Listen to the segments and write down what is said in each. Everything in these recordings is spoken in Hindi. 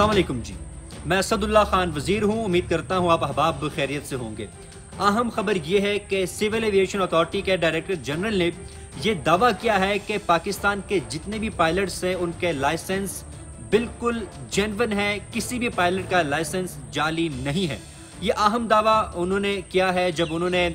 अस्सलाम वालेकुम जी, मैं असदुल्ला खान वजीर हूँ। उम्मीद करता हूँ आप अहबाब खैरियत से होंगे। अहम खबर यह है कि सिविल एविएशन अथॉरिटी के डायरेक्टर जनरल ने यह दावा किया है कि पाकिस्तान के जितने भी पायलट्स हैं उनके लाइसेंस बिल्कुल जेन्युइन है, किसी भी पायलट का लाइसेंस जाली नहीं है। ये अहम दावा उन्होंने किया है जब उन्होंने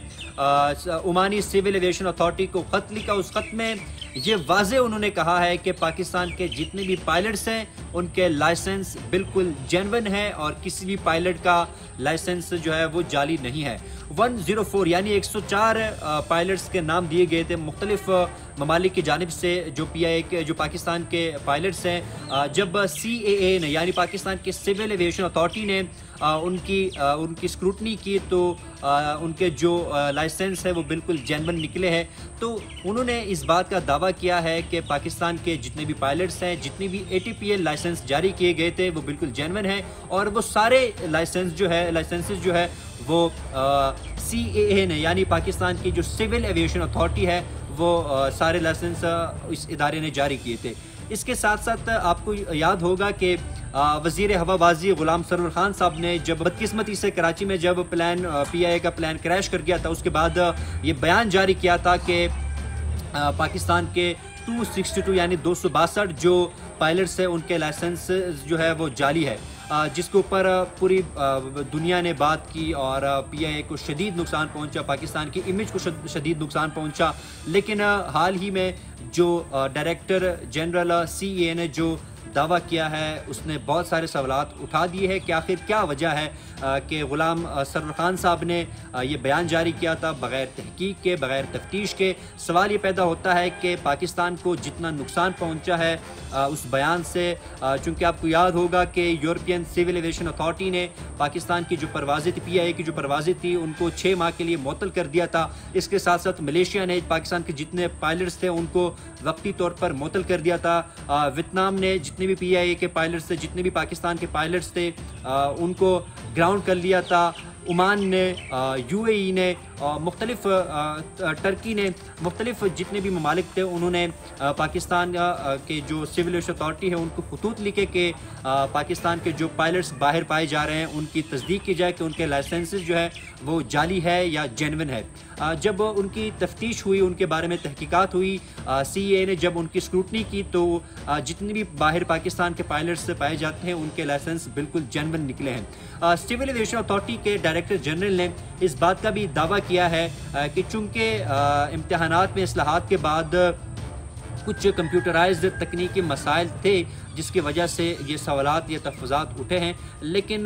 ओमानी सिविल एविएशन अथॉरिटी को खत लिखा। उस खत में ये वाज़े उन्होंने कहा है कि पाकिस्तान के जितने भी पायलट्स हैं उनके लाइसेंस बिल्कुल जेन्युइन है और किसी भी पायलट का लाइसेंस जो है वो जाली नहीं है। 104 यानी 104 पायलट्स के नाम दिए गए थे मुख्तलिफ ममालिक की जानिब से जो PIA के जो पाकिस्तान के पायलट्स हैं। जब CAA ने यानी पाकिस्तान के सिविल एविएशन अथॉरिटी ने उनकी स्क्रूटनी की तो उनके जो लाइसेंस है वो बिल्कुल जेन्युइन निकले हैं। तो उन्होंने इस बात का दावा किया है कि पाकिस्तान के जितने भी पायलट्स हैं, जितने भी ATPL लाइसेंस जारी किए गए थे वो बिल्कुल जेन्युइन है और वो सारे लाइसेंसेस जो है वो CAA ने यानी पाकिस्तान की जो सिविल एविएशन अथॉरिटी है वो सारे लाइसेंस इस इदारे ने जारी किए थे। इसके साथ साथ आपको याद होगा कि वज़ीर हवाबाजी गुलाम सरवर खान साहब ने जब बदकिस्मती से कराची में जब PIA का प्लान क्रैश कर गया था उसके बाद ये बयान जारी किया था कि पाकिस्तान के 262 यानी 262 जो पायलट्स हैं उनके लाइसेंस जो है वो जाली है, जिसके ऊपर पूरी दुनिया ने बात की और PIA को शदीद नुकसान पहुंचा, पाकिस्तान की इमेज को शदीद नुकसान पहुंचा। लेकिन हाल ही में जो डायरेक्टर जनरल CAA ने जो दावा किया है उसने बहुत सारे सवालात उठा दिए हैं कि आखिर क्या वजह है कि गुलाम सरवर खान साहब ने ये बयान जारी किया था बग़ैर तहकीक के, बग़ैर तफ्तीश के। सवाल ये पैदा होता है कि पाकिस्तान को जितना नुकसान पहुंचा है उस बयान से, चूँकि आपको याद होगा कि यूरोपियन सिविल एविएशन अथॉरिटी ने पाकिस्तान की जो परवाज़ें थी, PIA की जो परवाज़ें थी उनको 6 माह के लिए मुअत्तल कर दिया था। इसके साथ साथ मलेशिया ने पाकिस्तान के जितने पायलट्स थे उनको वक्ती तौर पर मुअत्तल कर दिया था। वियतनाम ने जितने भी PIA के पायलट्स थे, जितने भी पाकिस्तान के पायलट्स थे उनको ग्राउंड कर लिया था। ओमान ने, UAE ने, मुख्तलिफ टर्की ने, मुख्तलिफ जितने भी ममालिक थे उन्होंने पाकिस्तान के जो सिविल एविएशन अथॉरिटी है उनको खतूत लिखे कि पाकिस्तान के जो पायलट्स बाहर पाए जा रहे हैं उनकी तस्दीक की जाए कि उनके लाइसेंसेस जो है वो जाली है या जेन्युइन है। जब उनकी तफ्तीश हुई, उनके बारे में तहकीकात हुई, CAA ने जब उनकी स्क्रूटनी की तो जितने भी बाहर पाकिस्तान के पायलट्स पाए जाते हैं उनके लाइसेंस बिल्कुल जेन्युइन निकले हैं। सिविल एविएशन अथॉरिटी के डायरेक्टर जनरल ने इस बात का भी दावा किया है कि चूँकि इम्तिहानात में इस्लाहात के बाद कुछ कंप्यूटराइज्ड तकनीकी मसाइल थे जिसकी वजह से ये सवालात, ये तहफ़्फ़ुज़ात उठे हैं, लेकिन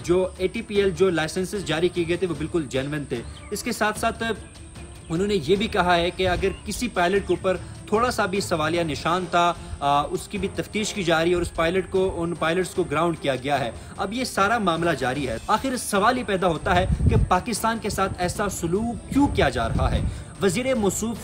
जो ATPL जो लाइसेंसेस जारी किए गए थे वो बिल्कुल जेन्युइन थे। इसके साथ साथ उन्होंने ये भी कहा है कि अगर किसी पायलट के ऊपर थोड़ा सा भी सवालिया निशान था उसकी भी तफ्तीश की जा रही है और उन पायलट्स को ग्राउंड किया गया है। अब ये सारा मामला जारी है। आखिर सवाल ये पैदा होता है कि पाकिस्तान के साथ ऐसा सलूक क्यों किया जा रहा है। वज़ीर मौसूफ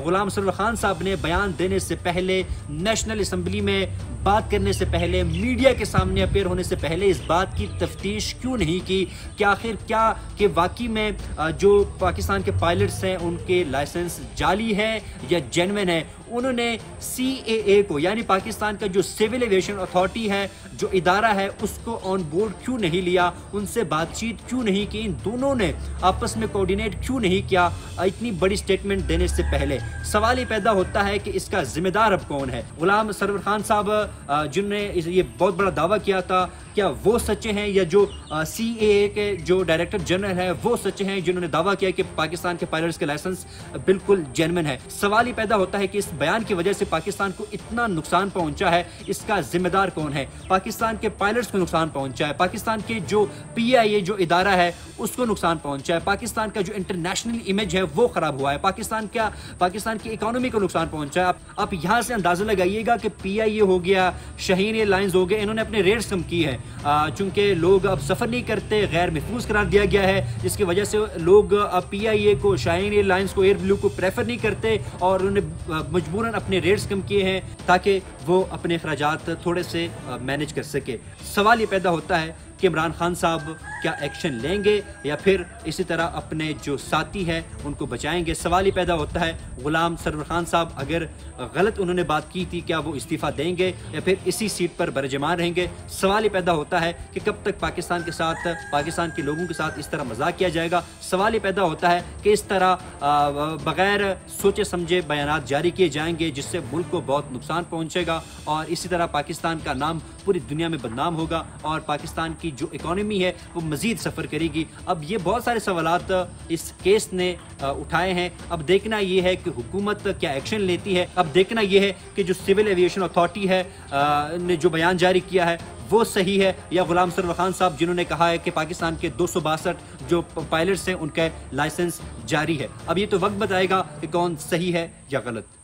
गुलाम सरवर खान साहब ने बयान देने से पहले, नेशनल असम्बली में बात करने से पहले, मीडिया के सामने अपेयर होने से पहले इस बात की तफ्तीश क्यों नहीं की कि आखिर क्या कि वाकई में जो पाकिस्तान के पायलट्स हैं उनके लाइसेंस जाली है या जेन्युइन है। उन्होंने CAA को यानी पाकिस्तान का जो सिविल एविएशन अथॉरिटी है, जो इदारा है, उसको ऑन बोर्ड क्यों नहीं लिया, उनसे बातचीत क्यों नहीं की, इन दोनों ने आपस में कोऑर्डिनेट क्यों नहीं किया इतनी बड़ी स्टेटमेंट देने से पहले। सवाल ये पैदा होता है कि इसका जिम्मेदार अब कौन है। गुलाम सरवर खान साहब जिन्होंने ये बहुत बड़ा दावा किया था, क्या वो सच्चे हैं या जो CAA के जो डायरेक्टर जनरल है वो सच्चे हैं जिन्होंने दावा किया कि पाकिस्तान के पायलट्स के लाइसेंस बिल्कुल जेन्युइन है। सवाल ये पैदा होता है कि इस बयान की वजह से पाकिस्तान को इतना नुकसान पहुंचा है, इसका जिम्मेदार कौन है। पाकिस्तान के पायलट्स को नुकसान पहुंचा है, पाकिस्तान के जो PIA जो इदारा है उसको नुकसान पहुंचा है, पाकिस्तान का जो इंटरनेशनल इमेज है वो खराब हुआ है, पाकिस्तान की इकोनॉमी को नुकसान पहुंचा है। आप यहाँ से अंदाजा लगाइएगा कि PIA हो गया, शाहीन एयरलाइंस हो गए, इन्होंने अपने रेट्स कम की है चूंकि लोग अब सफ़र नहीं करते, गैर महफूज करार दिया गया है, जिसकी वजह से लोग अब PIA को, शाहीन एयरलाइंस को, एयर ब्लू को प्रेफर नहीं करते और उन्होंने मजबूरन अपने रेट्स कम किए हैं ताकि वो अपने अखराजात थोड़े से मैनेज कर सके। सवाल ये पैदा होता है कि इमरान खान साहब क्या एक्शन लेंगे या फिर इसी तरह अपने जो साथी हैं उनको बचाएंगे। सवाल ही पैदा होता है गुलाम सरवर खान साहब अगर गलत उन्होंने बात की थी, क्या वो इस्तीफ़ा देंगे या फिर इसी सीट पर बरजमान रहेंगे। सवाल ही पैदा होता है कि कब तक पाकिस्तान के साथ, पाकिस्तान के लोगों के साथ इस तरह मजाक किया जाएगा। सवाल ही पैदा होता है कि इस तरह बगैर सोचे समझे बयानात जारी किए जाएंगे जिससे मुल्क को बहुत नुकसान पहुंचेगा और इसी तरह पाकिस्तान का नाम पूरी दुनिया में बदनाम होगा और पाकिस्तान की जो इकोनॉमी है वो मजीद सफ़र करेगी। अब ये बहुत सारे सवालात इस केस ने उठाए हैं। अब देखना ये है कि हुकूमत क्या एक्शन लेती है। अब देखना ये है कि जो सिविल एविएशन अथॉरिटी है ने जो बयान जारी किया है वो सही है या गुलाम सरवर खान साहब जिन्होंने कहा है कि पाकिस्तान के 262 जो पायलट्स हैं उनका लाइसेंस जारी है। अब ये तो वक्त बताएगा कि कौन सही है या गलत।